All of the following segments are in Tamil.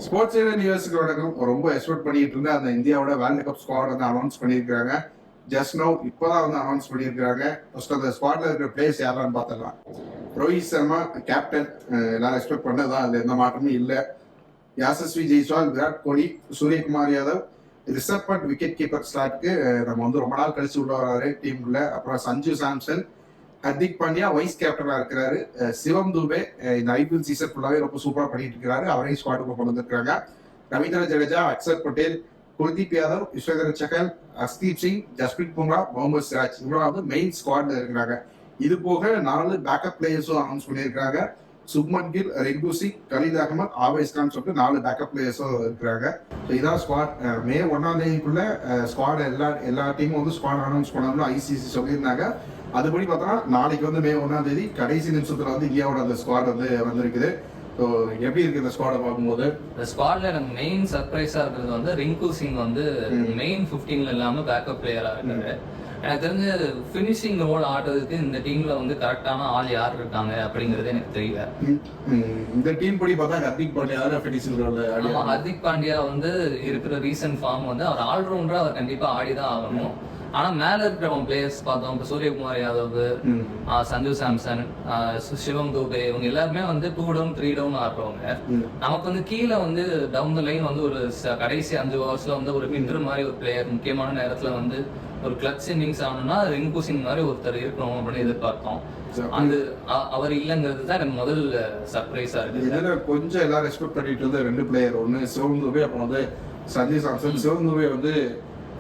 ஸ்போர்ட்ஸ் யூஎஸ்க்கு வணக்கம். ரொம்ப எக்ஸ்பெக்ட் பண்ணிட்டு இருந்த அந்த இந்தியாவோட வேர்ல்டு கப் ஸ்குவாட் வந்து அனௌன்ஸ் பண்ணியிருக்காங்க. ஜஸ்ட் நவ் இப்போதான் வந்து அனௌன்ஸ் பண்ணியிருக்காங்க. ஃபர்ஸ்ட் அந்த ஸ்குவாட்ல இருக்கிற பிளேயர்ஸ் யாரான்னு பார்த்துடலாம். ரோஹித் சர்மா கேப்டன், எல்லாரும் எக்ஸ்பெக்ட் பண்ணதான், அதுல எந்த மாற்றமும் இல்லை. யாசஸ்வி ஜெய்ஸ்வால், விராட் கோலி, சூரியகுமார் யாதவ், ரிஷப் பண்ட் விக்கெட் கீப்பர் ஸ்லாட்க்கு நம்ம வந்து ரொம்ப நாள் கழிச்சு உள்ள வராரு டீமுக்குள்ள. அப்புறம் சஞ்சு சாம்சன், ஹர்திக் பாண்டியா வைஸ் கேப்டனா இருக்கிறாரு. சிவம் தூபே இந்த ஐபிஎல் சீசன் ஃபுல்லாவே ரொம்ப சூப்பரா பண்ணிட்டு இருக்காரு, அவரையும் ஸ்குவாடுக்கு கொண்டு வந்திருக்காங்க. ரவீந்திர ஜடேஜா, அக்சர் பட்டேல், குல்தீப் யாதவ், யுஸ்வேந்திர சஹல், ஹர்ஷ்தீப் சிங், ஜஸ்பிரீத் பும்ரா, முகமது சிராஜ் இவங்க வந்து மெயின் ஸ்குவாட்ல இருக்கிறாங்க. இது போக 4 பேக்கப் பிளேயர்ஸும் அனௌன்ஸ் பண்ணியிருக்காங்க. சுப்மன் கில், ரெங்கு சிங், கலீல் அகமத், ஆவேஸ் கான் சொல்லிட்டு 4 பேக்கப் பிளேயர்ஸும் இருக்கிறாங்க. ஸோ இதான் ஸ்குவாட். மே 1ஆம் தேதிக்குள்ள ஸ்குவாட் எல்லா டீமும் வந்து ஸ்குவாட் அனௌன்ஸ் பண்ணணும்னு ஐசிசி சொல்லியிருந்தாங்க. அதுபடி பார்த்தோம்னா நாளைக்கு வந்து மே 1ஆம் தேதி கடைசி நிமிஷத்துல வந்து இந்தியாவோட அந்த ஸ்குவாட் வந்து வந்திருக்குது. ஸோ எப்படி இருக்கு இந்த ஸ்குவாடை பார்க்கும்போது? இந்த ஸ்குவாட்ல எனக்கு மெயின் சர்ப்ரைஸா இருக்கிறது வந்து ரிங்கு சிங் வந்து மெயின் 15ல இல்லாம பேக்கப் பிளேயரா இருக்காரு. எனக்கு தெரிஞ்ச பினிஷிங் ரோல் ஆடுறதுக்கு இந்த டீம்ல வந்து கரெக்டான ஆள் யார் இருக்காங்க அப்படிங்கறது எனக்கு தெரியல. இந்த டீம் படி பார்த்தா ஹர்திக் பாண்டியா பினிஷிங் ரோல். ஹர்திக் பாண்டியா வந்து இருக்கிற ரீசன்ட் ஃபார்ம் வந்து அவர் ஆல்ரவுண்டரா அவர் கண்டிப்பா ஆடிதான் ஆகணும். ஆனா மேல இருக்கிறவங்க பிளேயர்ஸ் பார்த்தோம், இப்போ சூரியகுமார் யாதவ், சஞ்சு சாம்சன், சிவம் தூபே, இவங்க எல்லாருமே வந்து 2 டவுன் 3 டவுன் ஆடுறவங்க. நமக்கு வந்து கீழே வந்து டவுன் த லைன் வந்து ஒரு கடைசி 5 ஓவர்ஸ்ல வந்து ஒரு ஹிட்டர் மாதிரி ஒரு பிளேயர் முக்கியமான நேரத்துல வந்து ஒரு கிளட்ச் இன்னிங்ஸ் ஆகணும்னா ரிங்கு சிங் மாதிரி ஒருத்தர் இருக்கணும் அப்படின்னு எதிர்பார்த்தோம். அந்த அவர் இல்லைங்கிறது தான் எனக்கு முதல் சர்ப்ரைஸா இருக்கு. இதுல கொஞ்சம் எல்லாரும் எக்ஸ்பெக்ட் பண்ணிட்டு இருந்த 2 பிளேயர், ஒன்னு சிவம் தூபே, அப்புறம் வந்து சஞ்சு சாம்சன். சிவம் தூபே வந்து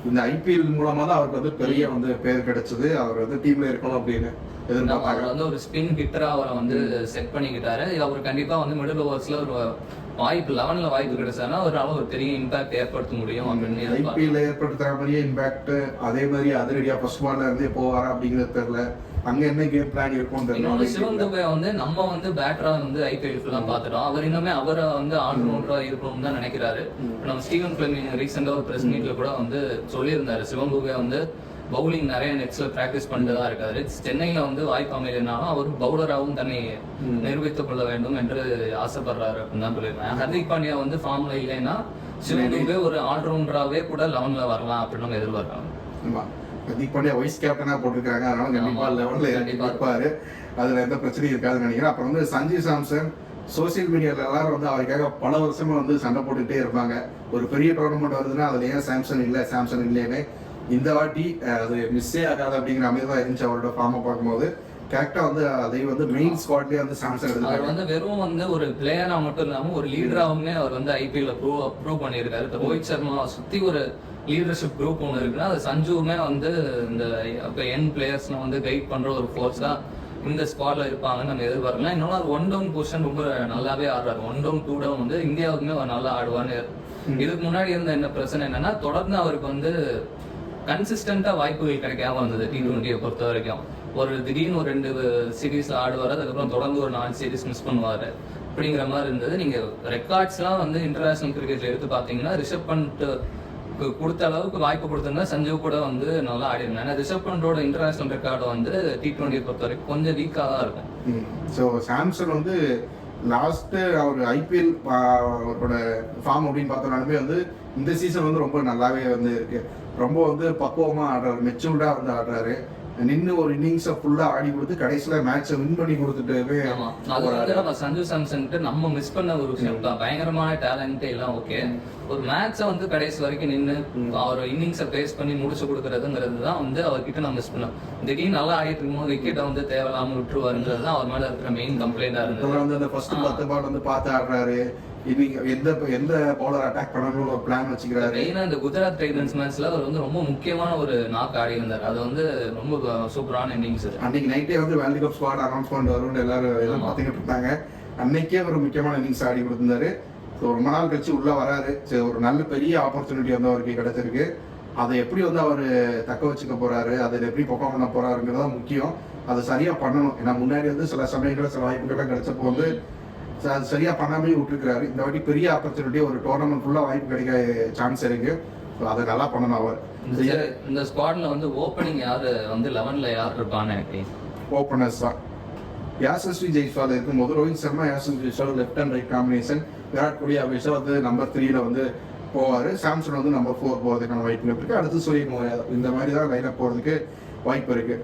இந்த ஐபிஎல் மூலமா தான் அவருக்கு வந்து பெரிய வந்து பேர் கிடைச்சது, அவர் வந்து டீம்ல இருக்கணும் அப்படின்னு எதிர்பார்த்தாங்க. அவர் வந்து ஒரு ஸ்பின் ஹிட்டரா அவரை வந்து செட் பண்ணிக்கிட்டாரு. அவர் கண்டிப்பா வந்து மிடில் ஓவர்ஸ்ல ஒரு வாய்ப்பு 11ல வாய்ப்பு கிடைச்சானா ஒரு பெரிய இம்பாக்ட் ஏற்படுத்த முடியும் அப்படின்னு. ஐபிஎல் ஏற்படுத்துற மாதிரியே இம்பாக்ட், அதே மாதிரி அதிரடியா ஃபர்ஸ்ட் பால்ல இருந்தே போவாரா அப்படிங்கிறது தெரியல. அங்க என்ன கேம் பிளான் இருக்கும் தெரியல. சிவம் துபே வந்து நம்ம வந்து பேட்டரா வந்து ஐபிஎல் ஃபுல்லாம் பாத்துட்டோம். அவர் இன்னுமே அவரை வந்து ஆல்ரவுண்டரா இருக்கணும்னு தான் நினைக்கிறாரு. நம்ம ஸ்டீவன் பிளமிங் ரீசெண்டா ஒரு பிரஸ் மீட்ல கூட வந்து சொல்லியிருந்தாரு, சிவம் துபே வந்து பவுலிங் நிறைய நெட்ஸ்ல பிராக்டிஸ் பண்ணிட்டு தான் இருக்காரு. சென்னையில வந்து வாய்ப்பு அமையலைனாலும் அவர் பவுலராகவும் தன்னை நிரூபித்துக் கொள்ள வேண்டும் என்று ஆசைப்படுறாரு அப்படின்னு தான் சொல்லியிருக்காங்க. ஹர்திக் பாண்டியா வந்து ஃபார்ம்ல இல்லைன்னா சிவம் துபே ஒரு ஆல்ரவுண்டராகவே கூட 11ல வரலாம் அப்படின்னு நம்ம எதிர்பார்க்கலாம். ஹர்திக் பாண்டியா வைஸ் கேப்டனா போட்டிருக்காங்க, அதனால கண்டிப்பா 11ல இருப்பாரு, அதுல எந்த பிரச்சனையும் இருக்காதுன்னு நினைக்கிறேன். அப்புறம் வந்து சஞ்சு சாம்சன் சோசியல் மீடியால எல்லாரும் வந்து அவருக்காக பல வருஷமா வந்து சண்டை போட்டுக்கிட்டே இருப்பாங்க. ஒரு பெரிய டோர்னமெண்ட் வருதுன்னா அதுல ஏன் சாம்சன் இல்லைன்னு. இந்த வாட்டி அது மிஸ்ஸே ஆகாது அப்படிங்கிற மாதிரி தான் இருந்துச்சு அவரோட ஃபார்மை பார்க்கும்போது. கரெக்டா வந்து அதை வந்து மெயின் ஸ்குவாட்லயே வந்து சாம்சன் அவர் வந்து வெறும் வந்து ஒரு பிளேயரா மட்டும் இல்லாம ஒரு லீடராவுமே அவர் வந்து ஐபிஎல் ப்ரூவ் பண்ணியிருக்காரு. இப்போ ரோஹித் சர்மா சுத்தி ஒரு லீடர்ஷிப் குரூப் ஒன்று இருக்குன்னா அது சஞ்சுவுமே வந்து இந்த யங் பிளேயர்ஸ்ல வந்து கைட் பண்ற ஒரு ஃபோர்ஸா இந்த ஸ்குவாட்ல இருப்பாங்கன்னு நம்ம எதிர்பார்க்கலாம். இன்னொன்று அது 1 டவுன் பொசிஷன் ரொம்ப நல்லாவே ஆடுறாரு. 1 டவுன் 2 டவுன் வந்து இந்தியாவுக்குமே அவர் நல்லா ஆடுவான்னு. இதுக்கு முன்னாடி இருந்த என்ன பிரச்சனை என்னன்னா, தொடர்ந்து அவருக்கு வந்து கன்சிஸ்டன்டா வாய்ப்புகள் கிடைக்காம வந்தது T20 பொறுத்த வரைக்கும். ஒரு திடீர்னு ஒரு 2 சீரீஸ்ல ஆடுவாரு, அதுக்கப்புறம் தொடர்ந்து ஒரு 4 சீரீஸ் மிஸ் பண்ணுவாரு அப்படிங்கிற மாதிரி இருந்தது. நீங்க ரெக்கார்ட்ஸ் எல்லாம் வந்து இன்டர்நேஷனல் கிரிக்கெட்ல எடுத்து பாத்தீங்கன்னா ரிஷப் பண்ட் கொடுத்த அளவுக்கு வாய்ப்பு கொடுத்திருந்தா சஞ்சு கூட வந்து நல்லா ஆடி இருந்தாங்க. ரிஷப் பண்டோட இன்டர்நேஷனல் ரெக்கார்டு வந்து T20 பொறுத்த வரைக்கும் கொஞ்சம் வீக்கா தான் இருக்கும். ஸோ சாம்சன் வந்து லாஸ்ட் அவர் ஐபிஎல் அவரோட ஃபார்ம் அப்படின்னு பார்த்தோம்னாலுமே வந்து இந்த சீசன் வந்து ரொம்ப நல்லாவே வந்து இருக்கு. ரொம்ப வந்து பக்குவமா ஆடுறாரு, மெச்சூர்டா வந்து ஆடுறாரு. நின்று ஒரு இன்னிங்ஸை ஃபுல்லா ஆடி கொடுத்து கடைசியில மேட்சை வின் பண்ணி கொடுத்துட்டு சஞ்சு சாம்சன் நம்ம மிஸ் பண்ண ஒரு விஷயம் தான். பயங்கரமான டேலண்ட் எல்லாம் ஓகே, ஒரு மேட்சை வந்து கடைசி வரைக்கும் நின்று அவர் இன்னிங்ஸை பேஸ் பண்ணி முடிச்சு கொடுக்கறதுங்கிறது தான் வந்து அவர்கிட்ட நம்ம மிஸ் பண்ணோம். திடீர்னு நல்லா ஆடிட்டு இருக்கும்போது விக்கெட்டை வந்து தேவையில்லாம விட்டுருவாருங்கிறது தான் அவர் மேல இருக்கிற மெயின் கம்ப்ளைண்டா இருந்தது. வந்து அந்த ஃபர்ஸ்ட் 10 பால் வந்து பார்த்து ஆடுறாரு, எந்த பவுலர் அட்டாக் பண்ணணும்னு ஒரு பிளான் வச்சுக்கிறாரு. மெயினா இந்த குஜராத் டைட்டன்ஸ் மேட்ச்ல அவர் வந்து ரொம்ப முக்கியமான ஒரு நாக் ஆடி இருந்தார். அது வந்து ரொம்ப சூப்பரான இன்னிங்ஸ். அன்னைக்கு நைட்டே வந்து வேர்ல்டு கப் ஸ்குவாட் அனௌன்ஸ்மெண்ட் வரும்னு எல்லாரும் பார்த்துக்கிட்டு இருந்தாங்க. அன்னைக்கே ஒரு முக்கியமான இன்னிங்ஸ் ஆடி கொடுத்திருந்தாரு. ரொம்ப நாள் கழிச்சு உள்ள வராரு. சரி, ஒரு நல்ல பெரிய ஆப்பர்ச்சுனிட்டி வந்து அவருக்கு கிடைச்சிருக்கு. அதை எப்படி வந்து அவர் தக்க வச்சுக்க போறாரு, அதில் எப்படி பெர்ஃபார்ம் பண்ண போறாருங்கிறதா முக்கியம். அதை சரியா பண்ணணும். ஏன்னா முன்னாடி வந்து சில சமயங்களில் சில வாய்ப்புகள்லாம் கிடைச்சப்போ வந்து அது சரியா பண்ணாமே விட்டுருக்காரு. இந்த வாட்டி பெரிய ஆப்பர்ச்சுனிட்டி, ஒரு டோர்னமெண்ட் ஃபுல்லா வாய்ப்பு கிடைக்க சான்ஸ் இருக்கு. அதை நல்லா பண்ணணும் அவர். இந்த ஸ்குவாட்ல வந்து ஓப்பனிங் யாரு வந்து 11ல யார் இருப்பான்னு ஓப்பனர்ஸ் தான் யாசஸ்வி ஜெய்ஸ்வால் இருக்கும்போது Rohit Sharma, Yashasvi Jaiswal left and right combination. Virat Kohli அபிஷா வந்து நம்பர் 3ல வந்து போவார். சாம்சன் வந்து நம்பர் 4 போகிறதுக்கான வாய்ப்பு இருக்கு. அடுத்து சூரியகுமார் யாதவ் இந்த மாதிரி தான் லைனாக போகிறதுக்கு வாய்ப்பு இருக்கு.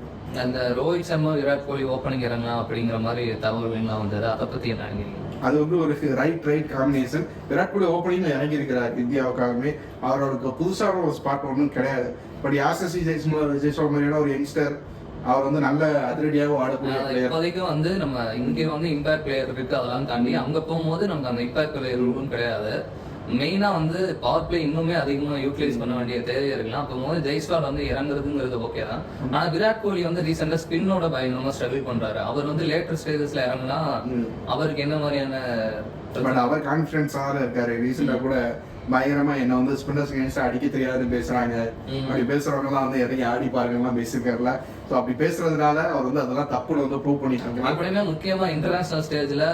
அந்த ரோஹித் சர்மா விராட் கோலி ஓப்பனிங் இறங்கலாம் அப்படிங்கிற மாதிரி தகவல்கள்லாம் வந்தது. அதை பத்தி என்ன நினைக்கிறீங்க? அது வந்து ஒரு ரைட் காம்பினேஷன். விராட் கோலி ஓப்பனிங்ல இறங்கி இருக்கிறார் இந்தியாவுக்காகவே. அவருக்கு புதுசான ஒரு ஸ்பாட் ஒன்றும் கிடையாது. பட் யாசசி ஜெய்ஸ்வால் மாதிரியான ஒரு யங்ஸ்டர் அவர் வந்து நல்ல அதிரடியாக ஆடக்கூடிய இப்போதைக்கு வந்து நம்ம இங்கே வந்து இம்பாக்ட் பிளேயர் இருக்கு. அதெல்லாம் தாண்டி அங்க போகும்போது நமக்கு அந்த இம்பாக்ட் பிளேயர் கிடையாது. மெயினா வந்து பவர் பிளே இன்னுமே அதிகமா யூட்டிலைஸ் பண்ண வேண்டிய தேவை இருக்கலாம். அப்போ போது ஜெய்ஸ்வால் வந்து இறங்குறதுங்கிறது ஓகே தான். ஆனா விராட் கோலி வந்து ரீசெண்டா ஸ்பின்னோட பயங்கரமா ஸ்ட்ரகிள் பண்றாரு. அவர் வந்து லேட்டர் ஸ்டேஜஸ்ல இறங்குனா அவருக்கு என்ன மாதிரியான பட் அவர் கான்பிடன்ஸாக இருக்காரு. ரீசெண்டா கூட பயங்கரமா என்ன வந்து ஸ்பின்னர்ஸ் அகேன்ஸ்ட் அடிக்க தெரியாதுன்னு பேசுறாங்க. அப்படி பேசுறவங்க எல்லாம் வந்து இறங்கி ஆடி பாருங்கலாம் பேசியிருக்காருல. ஸோ அப்படி பேசுறதுனால அவர் வந்து அதெல்லாம் தப்புன்னு வந்து ப்ரூவ் பண்ணிட்டாங்க. அப்படின்னா முக்கியமா இன்டர்நேஷனல் ஸ்டேஜ்ல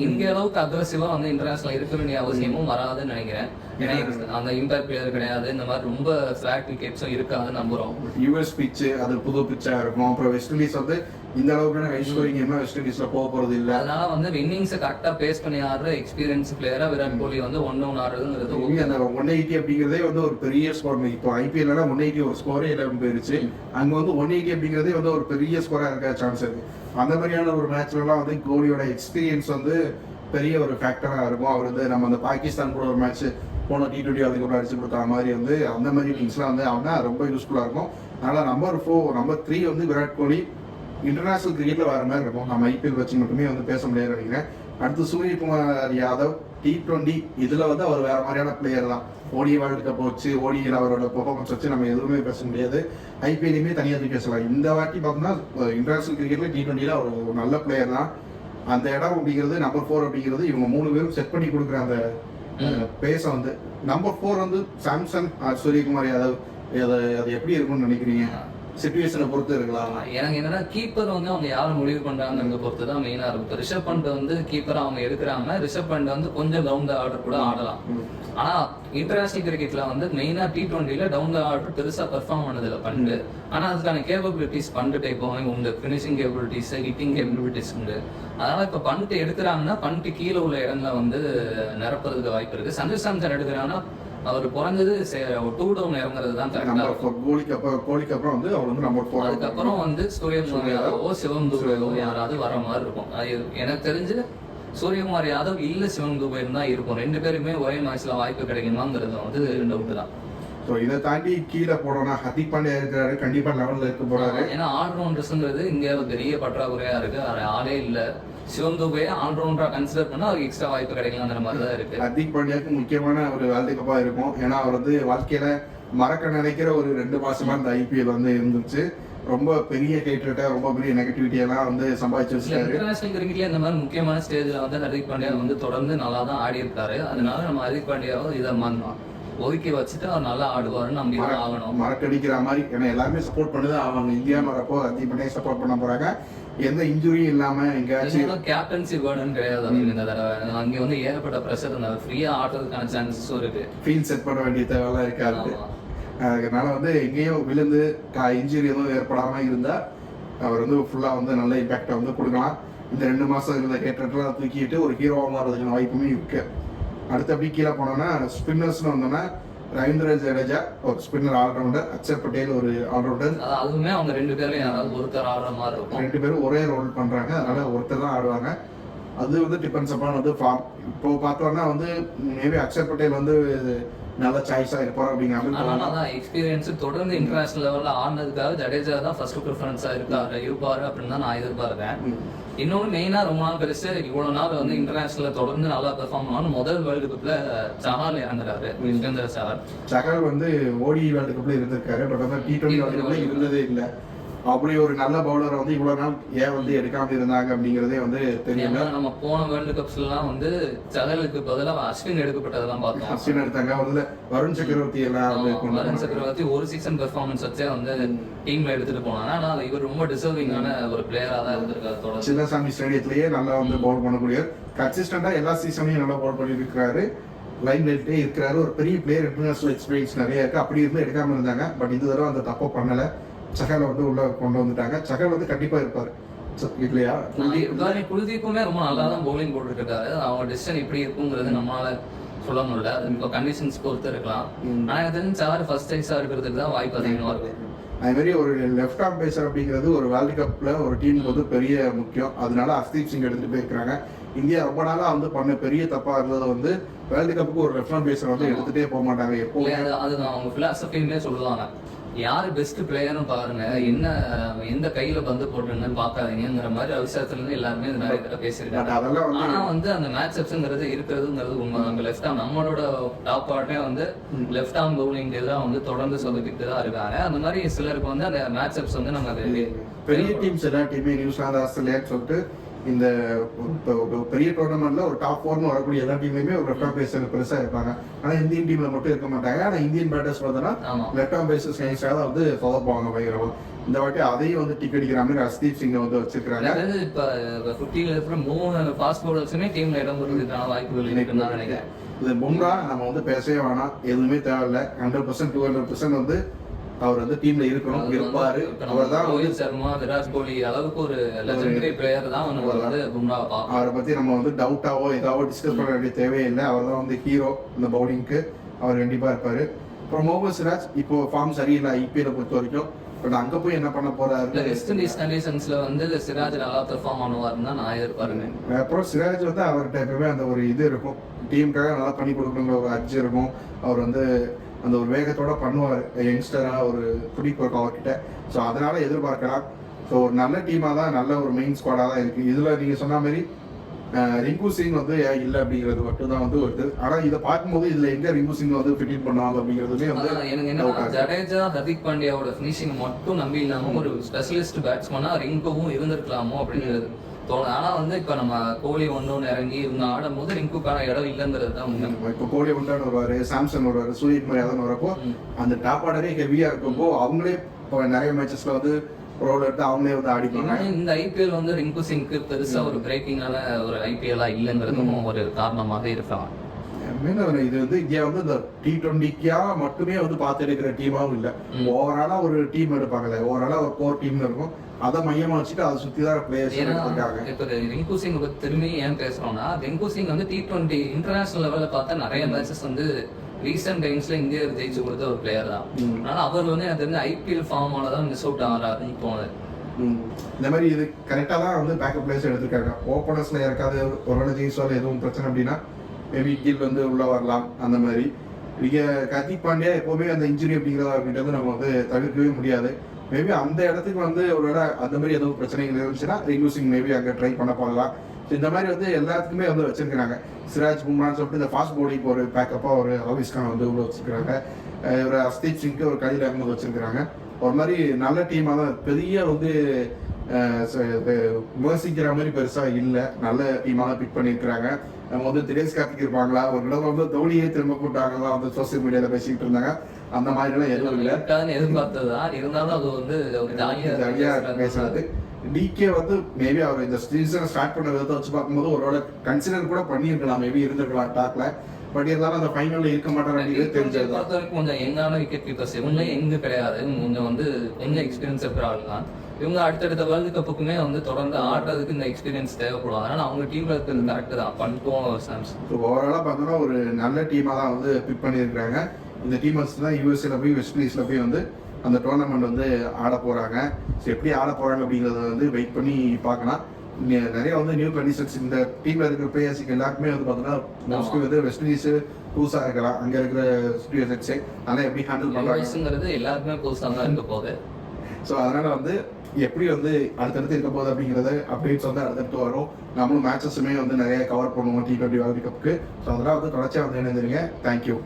இங்க அளவுக்கு அக்ரெசிவா வந்து இன்டர்நேஷனல் இருக்க வேண்டிய அவசியமும் வராதுன்னு நினைக்கிறேன். ஏன்னா அந்த இம்பாக்ட் பிளேயர் கிடையாது. இந்த மாதிரி ரொம்ப ஃபிளாட் விக்கெட்ஸும் இருக்காதுன்னு நம்புறோம். யூஎஸ் பிச்சு அது புது பிச்சா இருக்கும். அப்புறம் வெஸ்ட் இண்டீஸ் வந்து இந்த அளவுக்கு ஹை ஸ்கோரிங் கேம் வெஸ்ட் இண்டீஸ்ல போக போறது இல்ல. அதனால வந்து இன்னிங்ஸை கரெக்டா பேஸ் பண்ணி ஆடுற எக்ஸ்பீரியன்ஸ் பிளேயரா விராட் கோலி வந்து 1-1 ஆடுறதுங்கிறது அந்த 180 அப்படிங்கிறதே வந்து ஒரு பெரிய ஸ்கோர். இப்போ ஐபிஎல் 180 ஒரு ஸ்கோரே இல்லாம போயிருச்சு. அங்க வந்து 180 அப்படிங்கிறதே வந்து ஒரு பெரிய ஸ்கோரா இருக்க சான்ஸ் இருக்கு. அந்த மாதிரியான ஒரு மேட்ச்ல எல்லாம் வந்து கோலியோட எக்ஸ்பீரியன்ஸ் வந்து பெரிய ஒரு ஃபேக்டரா இருக்கும். அவர் வந்து நம்ம அந்த பாகிஸ்தான் கூட ஒரு மேட்ச் போன T20 அதுக்கப்புறம் அடிச்சு கொடுத்த மாதிரி வந்து அந்த மாதிரி டீம்ஸ்லாம் வந்து அவனா ரொம்ப யூஸ்ஃபுல்லா இருக்கும். அதனால நம்பர் 3 வந்து விராட் கோலி இன்டர்நேஷனல் கிரிக்கெட்ல வேற மாதிரி இருக்கும். நம்ம ஐபிஎல் வச்சு மட்டுமே வந்து பேச முடியாது நினைக்கிறேன். அடுத்து சூரியகுமார் யாதவ் T20 இதுல வந்து அவர் வேற மாதிரியான பிளேயர் தான். ஓடி வேர்ல்டு கப் வச்சு ஓடியில் அவரோட பெர்ஃபார்மன்ஸ் வச்சு நம்ம எதுவுமே பேச முடியாது. ஐபிஎல்லையுமே தனியாக பேசலாம். இந்த வாட்டி பார்த்தோம்னா இன்டர்நேஷனல் கிரிக்கெட்ல T20ல அவர் ஒரு நல்ல பிளேயர் தான். அந்த இடம் அப்படிங்கிறது நம்பர் 4 அப்படிங்கிறது இவங்க 3 பேரும் செட் பண்ணி கொடுக்குற அந்த பேச வந்து நம்பர் 4 வந்து சாம்சன் சூரியகுமார் யாதவ் அது எப்படி இருக்கும்னு நினைக்கிறீங்க? சிச்சுவேஷனை பொறுத்து இருக்கலாம். எனக்கு என்னன்னா கீப்பர் வந்து அவங்க யாரும் முடிவு பண்றாங்கிறத பொறுத்து தான் மெயினா இருக்கும். ரிஷப் பண்ட் வந்து கீப்பர் அவங்க எடுக்கிறாங்க. ரிஷப் பண்ட் வந்து கொஞ்சம் டவுன் த ஆர்டர் கூட ஆடலாம். ஆனா இன்டர்நேஷனல் கிரிக்கெட்ல வந்து மெயினா T20ல டவுன் த ஆர்டர் பெருசா பெர்ஃபார்ம் பண்ணதில்ல பண்ட். ஆனா அதுக்கான கேப்பபிலிட்டிஸ் பண்ட் டைப்பாக உண்டு. ஃபினிஷிங் கேப்பபிலிட்டிஸ், ஹிட்டிங் கேப்பபிலிட்டிஸ் உண்டு. அதனால இப்ப பண்ட் எடுக்கிறாங்கன்னா பண்ட் கீழே உள்ள இடங்களை வந்து நிரப்புறதுக்கு வாய்ப்பு இருக்கு. சஞ்சு சாம்சன் எடுக்கிறாங்கன்னா அவர் குறைஞ்சது 2 டவுன் இறங்குறது தான் கோலிக்கு அப்புறம் வந்து அவர் வந்து நம்பர் 4. அதுக்கப்புறம் வந்து சூரியகுமார் யாதவோ சிவம் துபேவோ யாராவது வர மாதிரி இருக்கும். எனக்கு தெரிஞ்சு சூரியகுமார் யாதவ் இல்ல சிவம் துபேன்னு தான் இருக்கும். 2 பேருமே ஒரே மேட்ச்ல வாய்ப்பு கிடைக்குமாங்கிறது வந்து டவுட் தான். ஸோ இதை தாண்டி கீழே போனோம்னா ஹர்திக் பாண்டியா இருக்கிறாரு. கண்டிப்பா லெவலில் இருக்க போறாரு. ஏன்னா ஆல்ரவுண்டர்ஸ்ங்கிறது இங்கே பெரிய பற்றாக்குறையா இருக்கு. ஆளே இல்லை. சிவம் துபே ஆல்ரவுண்டரா கன்சிடர் பண்ணா அவருக்கு எக்ஸ்ட்ரா வாய்ப்பு கிடைக்கலாங்கிற மாதிரி தான் இருக்கு. ஹர்திக் பாண்டியாவுக்கு முக்கியமான ஒரு வேர்ல்டு கப்பா இருக்கும். ஏன்னா அவர் வந்து வாழ்க்கையில மறக்க நினைக்கிற ஒரு 2 மாசமா இந்த ஐபிஎல் வந்து இருந்துச்சு. ரொம்ப பெரிய ஹேட்ரேட்டா ரொம்ப பெரிய நெகட்டிவிட்டி எல்லாம் வந்து சம்பாதிச்சு வச்சிருக்காரு. இன்டர்நேஷனல் கிரிக்கெட்ல இந்த மாதிரி முக்கியமான ஸ்டேஜ்ல வந்து ஹர்திக் பாண்டியா வந்து தொடர்ந்து நல்லா தான் ஆடி இருக்காரு. அதனால நம்ம ஹர்திக் பாண்டியாவை இதை ஒதுக்கி வச்சுட்டு அவர் நல்லா ஆடுவாருன்னு நம்பி ஆகணும். மறக்கடிக்கிற மாதிரி. ஏன்னா எல்லாருமே சப்போர்ட் பண்ணுது. அவங்க இந்தியா வரப்போ ஹர்திக் பாண்டியா சப்போர்ட் பண்ண போறாங்க. எந்த இன்ஜுரியும் இல்லாம எங்கேயாச்சும் கேப்டன்சி வேர்டன் கிடையாது. இந்த தடவை அங்கே வந்து ஏகப்பட்ட ப்ரெஷர் இருந்தாரு. ஃப்ரீயா ஆடுறதுக்கான சான்சஸும் இருக்கு. ஃபீல்ட் செட் பண்ண வேண்டிய தேவையெல்லாம் இருக்காது. அதனால வந்து எங்கேயும் விழுந்து இன்ஜுரி எதுவும் ஏற்படாம இருந்தா அவர் வந்து ஃபுல்லா வந்து நல்ல இம்பாக்டை வந்து கொடுக்கலாம். இந்த 2 மாசம் இருந்த ஹேட்ரேட்லாம் தூக்கிட்டு ஒரு ஹீரோவா மாறதுக்கான வாய்ப்புமே இருக்கு. அடுத்து அப்படி கீழே போனோம்னா ஸ்பின்னர்ஸ்னு வந்தோம்னா ரவீந்திர ஜடேஜா ஒரு ஸ்பின்னர் ஆல்ரவுண்டர், அக்ஷர் பட்டேல் ஒரு ஆல்ரவுண்டர். அதுவுமே அவங்க 2 பேரும் யாராவது ஒருத்தர் ஆடுற மாதிரி இருக்கும். 2 பேரும் ஒரே ரோல் பண்றாங்க. அதனால ஒருத்தர் தான் ஆடுவாங்க. அது வந்து டிபெண்ட்ஸ் அப்பான் வந்து ஃபார்ம். இப்போ பார்த்தோம்னா வந்து மேபி அக்ஷர் பட்டேல் வந்து நல்ல சாய்ஸா இருப்பார் அப்படிங்கிற எக்ஸ்பீரியன்ஸ் தொடர்ந்து இன்டர்நேஷனல் லெவல்ல ஆடினதுக்காக ஜடேஜா தான் ஃபர்ஸ்ட் ப்ரிஃபரன்ஸா இருப்பாரு அப்படின்னு தான் நான் எதிர்பார்க்கிறேன். இன்னொன்று மெயினா ரொம்ப நாள் கழிச்சு இவ்வளவு நாள் வந்து இன்டர்நேஷனல்ல தொடர்ந்து நல்லா பெர்ஃபார்ம் பண்ணணும். முதல் வேர்ல்டு கப்ல சஹால் இறங்குறாரு. யுஸ்வேந்திர சஹால் வந்து ஓடி வேர்ல்டு கப்ல இருந்திருக்காரு. பட் வந்து T20 வேர்ல்டு கப்ல இருந்ததே இல்லை. அப்படி ஒரு நல்ல பவுலரை வந்து இவ்வளவு நாள் ஏன் வந்து எடுக்காம இருந்தாங்க அப்படிங்கறதே வந்து தெரியல. நம்ம போன வேர்ல்டு கப்ஸ் எல்லாம் வந்து சஹலுக்கு பதிலாக அஸ்வின் எடுக்கப்பட்டதெல்லாம் பார்த்தோம். அஸ்வின் எடுத்தாங்க. வந்து வருண் சக்கரவர்த்தி எல்லாம் வருண் சக்கரவர்த்தி ஒரு சீசன் பெர்ஃபார்மன்ஸ் வச்சே வந்து டீம்ல எடுத்துட்டு போனாங்க. ஆனா இவர் ரொம்ப டிசர்விங்கான ஒரு பிளேயரா தான் இருந்திருக்காரு. சின்னசாமி ஸ்டேடியத்திலேயே நல்லா வந்து பவுல் பண்ணக்கூடிய கன்சிஸ்டண்டா எல்லா சீசனையும் நல்லா பவுல் பண்ணி இருக்கிறாரு. லைன் லைட்லேயே இருக்கிறாரு. ஒரு பெரிய பிளேயர், இன்டர்நேஷனல் எக்ஸ்பீரியன்ஸ் நிறைய இருக்கு. அப்படி இருந்து எடுக்காம இருந்தாங்க. பட் இந்த தடவை அந்த தப்பை பண்ணல. சஹலை வந்து உள்ள கொண்டு வந்துட்டாங்க. சஹல் வந்து கண்டிப்பா இருப்பாரு. இல்லையா? குல்தீப்புமே ரொம்ப நல்லா தான் பவுலிங் போட்டுட்டு இருக்காரு. அவங்க டிசிஷன் இப்படி இருக்குங்கிறது நம்மளால சொல்ல முடியல. அது இப்போ கண்டிஷன்ஸ் பொறுத்து இருக்கலாம். ஆனா எனக்கு தெரிஞ்சு சார் ஃபர்ஸ்ட் சைஸா இருக்கிறதுக்கு தான் வாய்ப்பு அதிகமா இருக்கு. அது மாதிரி ஒரு லெஃப்ட் ஆர்ம் பேசர் அப்படிங்கிறது ஒரு வேர்ல்டு கப்ல ஒரு டீமுக்கு வந்து பெரிய முக்கியம். அதனால ஹர்ஷ்தீப் சிங் எடுத்துட்டு போயிருக்காங்க. இந்தியா ரொம்ப நாளா வந்து பண்ண பெரிய தப்பா இருந்தது வந்து வேர்ல்டு கப்புக்கு ஒரு லெஃப்ட் ஆர்ம் பேசர் வந்து எடுத்துட்டே போக மாட்டாங்க எப்போ. அதுதான் அவங்க பிலாசபின்னே சொல்லுவாங்க. யாரு பெஸ்ட் பிளேயர்னு பாருங்க, என்ன எந்த கையில பந்து போடுறீங்கன்னு பாக்காதீங்கிற மாதிரி விஷயத்துல இருந்து எல்லாருமே நிறைய தடவை பேசியிருக்காங்க. ஆனா வந்து அந்த மேட்ச் அப்ஸ்ங்கிறது இருக்கிறதுங்கிறது உண்மை. நம்ம லெஃப்ட் ஆர்ம் நம்மளோட டாப் ஆர்டே வந்து லெஃப்ட் ஆர்ம் பவுலிங் தான் வந்து தொடர்ந்து சொல்லிக்கிட்டு தான் இருக்காங்க. அந்த மாதிரி சிலருக்கு வந்து அந்த மேட்ச் அப்ஸ் வந்து நாங்க பெரிய டீம்ஸ் எல்லா டீமே நியூசிலாந்து ஆஸ்திரேலியான்னு சொல்லிட்டு இந்த பெரிய டோர்னமெண்ட்ல ஒரு டாப் 4 வரக்கூடிய எல்லா டீம்லயுமே ஒரு லெஃப்ட் ஆர்ம் பேசர் பெருசா இருப்பாங்க. ஆனா இந்தியன் டீம்ல மட்டும் இருக்க மாட்டாங்க. ஆனா இந்தியன் பேட்டர்ஸ் பார்த்தோன்னா லெஃப்ட் ஆர்ம் பேசர்ஸ் தான் வந்து ஃபாலோ பண்ணுவாங்க பயங்கரமா. இந்த வாட்டி அதையும் வந்து டிக் அடிக்கிற மாதிரி ஹர்ஷ்தீப் சிங்கை வந்து வச்சிருக்காங்க. இப்ப 50ல இருக்கிற 3 ஃபாஸ்ட் பவுலர்ஸுமே டீம்ல இடம் பெறுவதற்கான வாய்ப்புகள் இருக்குன்னு நான் நினைக்கிறேன். இது பும்ரா நம்ம வந்து பேசவே வேணாம், எதுவுமே தேவையில்லை. 100% 200% வந்து அவர் வந்து டீம்ல இருக்கணும், இருப்பாரு. அவர் தான் ரோஹித் சர்மா, விராட் கோலி அளவுக்கு ஒரு லெஜெண்டரி பிளேயர் தான் வந்து பும்ரா. அவரை பத்தி நம்ம வந்து டவுட்டாவோ ஏதாவோ டிஸ்கஸ் பண்ண வேண்டிய தேவையில்லை. அவர் தான் வந்து ஹீரோ இந்த பவுலிங்க்கு. அவர் கண்டிப்பா இருப்பாரு. அப்புறம் முகமது சிராஜ் இப்போ ஃபார்ம் சரியில்லை ஐபிஎல் பொறுத்த வரைக்கும். பட் அங்க போய் என்ன பண்ண போறாரு? வெஸ்ட் இண்டீஸ் கண்டிஷன்ஸ்ல வந்து சிராஜ் நல்லா பெர்ஃபார்ம் பண்ணுவாருன்னு தான் நான் எதிர்பார்க்கிறேன். அப்புறம் சிராஜ் வந்து அவர்கிட்ட எப்பவுமே அந்த ஒரு இது இருக்கும், டீமுக்காக நல்லா பண்ணி கொடுக்கணுங்கிற ஒரு அர்ஜி இருக்கும். அவர் வந்து அந்த ஒரு வேகத்தோட பண்ணுவார். யங்ஸ்டரா ஒரு பிடிப்பு இருக்கும் அவர்கிட்ட. ஸோ அதனால எதிர்பார்க்கலாம். ஸோ ஒரு நல்ல டீமாக தான், நல்ல ஒரு மெயின் ஸ்குவாடாக தான் இருக்கு. இதுல நீங்க சொன்ன மாதிரி ரிங்கு சிங் வந்து இல்லை அப்படிங்கிறது மட்டும் தான் வந்து வருது. ஆனா இதை பார்க்கும்போது இதுல எங்க ரிங்கு சிங் வந்து ஃபிட் பண்ணுவாங்க அப்படிங்கிறதுமே வந்து எனக்கு என்ன, ஜடேஜா ஹர்திக் பாண்டியாவோட ஃபினிஷிங் மட்டும் நம்பி இல்லாம ஒரு ஸ்பெஷலிஸ்ட் பேட்ஸ்மேனா ரிங்குவும் இருந்திருக்கலாமோ அப்படிங்கிறது தோணும். ஆனா வந்து இப்ப நம்ம கோலி ஒன்னு இறங்கி இவங்க ஆடும் போது ரிங்குக்கான இடம் இல்லைங்கிறது தான் உண்மை. இப்போ கோலி ஒன்றான் வருவாரு, சாம்சன் வருவாரு, சூரியகுமார் யாதவ் வரப்போ அந்த டாப் ஆர்டரே ஹெவியா இருக்கும்போ அவங்களே இப்போ நிறைய மேட்சஸ்ல வந்து ரோல் எடுத்து அவங்களே வந்து ஆடிப்பாங்க. இந்த ஐபிஎல் வந்து ரிங்கு சிங்க்கு பெருசா ஒரு பிரேக்கிங்கான ஒரு ஐபிஎல்லா இல்லைங்கிறதும் ஒரு காரணமாக இருக்கலாம். இது வந்து இந்தியா வந்து இந்த T20க்கா மட்டுமே வந்து பார்த்து எடுக்கிற டீமாவும் இல்லை. ஓவராலா ஒரு டீம் எடுப்பாங்கல்ல, ஓவராலா ஒரு கோர் டீம் இருக்கும். அதை மையமா வச்சுட்டு அதை சுத்தி தான் பிளேயர்ஸ் எடுத்திருக்காங்க. இப்போ ரிங்கு சிங் திரும்பி ஏன் பேசுறோம்னா, ரிங்கு சிங் வந்து T20 இன்டர்நேஷனல் லெவல்ல பார்த்தா நிறைய மேட்சஸ் வந்து ரீசெண்ட் டைம்ஸ்ல இந்தியா ஜெயிச்சு கொடுத்த ஒரு பிளேயர் தான். ஆனா அவர் வந்து எனக்கு தெரிஞ்ச ஐபிஎல் ஃபார்மால தான் மிஸ் அவுட் ஆகிறாருன்னு தோணுது. இந்த மாதிரி இது கரெக்டா தான் வந்து பேக்கப் பிளேயர்ஸ் எடுத்திருக்காங்க. ஓப்பனர்ஸ்ல யாருக்காவது ஒரு ஜெயிச்சாலும் எதுவும் பிரச்சனை அப்படின்னா மேபி கீழ் வந்து உள்ள வரலாம். அந்த மாதிரி இங்க ஹர்திக் பாண்டியா எப்பவுமே அந்த இன்ஜுரி அப்படிங்கிறது நம்ம வந்து தவிர்க்கவே முடியாது. மேபி அந்த இடத்துக்கு வந்து ஒருவேளை அந்த மாதிரி எதுவும் பிரச்சனைகள் இருந்துச்சுன்னா ரிங்கு சிங் மேபி அங்கே ட்ரை பண்ண போகலாம். இந்த மாதிரி வந்து எல்லாத்துக்குமே வந்து வச்சிருக்கிறாங்க. சிராஜ் பும்ரான்னு சொல்லிட்டு இந்த ஃபாஸ்ட் பவுலிங் ஒரு பேக்கப்பா ஒரு ஆவிஸ்கான் வந்து உள்ள வச்சிருக்காங்க. ஒரு ஹர்ஷ்தீப் சிங்க்கு ஒரு கையில் அகமது வச்சிருக்கிறாங்க. ஒரு மாதிரி நல்ல டீமாக தான், பெரிய வந்து விமர்சிக்கிற மாதிரி பெருசா இல்லை, நல்ல டீமாக தான் பிக் பண்ணியிருக்கிறாங்க. நம்ம வந்து தினேஷ் கார்த்திக் இருப்பாங்களா, ஒரு இடத்துல வந்து தோனியே திரும்ப கூட்டாங்களா வந்து சோசியல் மீடியால பேசிக்கிட்டு இருந்தாங்க. அந்த மாதிரி எல்லாம் எதுவும் இல்லை, எதிர்பார்த்ததுதான். இருந்தாலும் அது வந்து ஜாலியா பேசுறது. டிகே வந்து மேபி அவர் இந்த சீசனை ஸ்டார்ட் பண்ண விதத்தை வச்சு பார்க்கும்போது ஒரு கன்சிடர் கூட பண்ணியிருக்கலாம், மேபி இருந்திருக்கலாம் டாக்ல. பட் இருந்தாலும் அந்த ஃபைனல்ல இருக்க மாட்டாங்க தெரிஞ்சது. கொஞ்சம் எங்கான விக்கெட் கீப்பர்ஸ் இவங்க எங்க கிடையாது, கொஞ்சம் வந்து எங்க எக்ஸ்பீரியன்ஸ் இருக்கிற ஆள் தான் இவங்க. அடுத்தடுத்த வேர்ல்டு கப்புக்குமே வந்து தொடர்ந்து ஆடுறதுக்கு இந்த எக்ஸ்பீரியன்ஸ் தேவைப்படும். அதனால அவங்க டீம்ல இருக்கிறது கரெக்ட் தான். பண்ணிட்டோம் சாம்சங் ஓவராலா பார்த்தோம்னா ஒரு நல்ல டீமா தான் வந்து பிக் பண்ணியிருக்காங்க. இந்த டீமர்ஸ் தான் யூஎஸ்ஏல போய் வெஸ்ட் இண்டீஸ்ல போய் வந்து அந்த டோர்னமெண்ட் வந்து ஆட போறாங்க. ஸோ எப்படி ஆட போறாங்க அப்படிங்கிறத வந்து வெயிட் பண்ணி பார்க்கலாம். நிறைய வந்து நியூ கண்டிஷன்ஸ் இந்த டீம்ல இருக்கிற பிளேயர்ஸுக்கு எல்லாருக்குமே வந்து பார்த்தோம்னா மோஸ்ட்லி வந்து வெஸ்ட் இண்டீஸ் புதுசா இருக்கலாம். அங்க இருக்கிற சிச்சுவேஷன்ஸே அதெல்லாம் எப்படி ஹேண்டில் பண்றாங்கிறது எல்லாருக்குமே புதுசாக தான் இருக்க போகுது. ஸோ அதனால வந்து எப்படி வந்து அடுத்தடுத்து இருக்க போகுது அப்படிங்கிறத அப்டேட்ஸ் வந்து அடுத்தடுத்து வரும். நம்மளும் மேட்சஸுமே வந்து நிறைய கவர் பண்ணுவோம் T20 வேர்ல்டு கப்புக்கு. ஸோ அதெல்லாம் வந்து தொடர்ச்சியாக வந்து இணைந்துருங்க. தேங்க்யூ.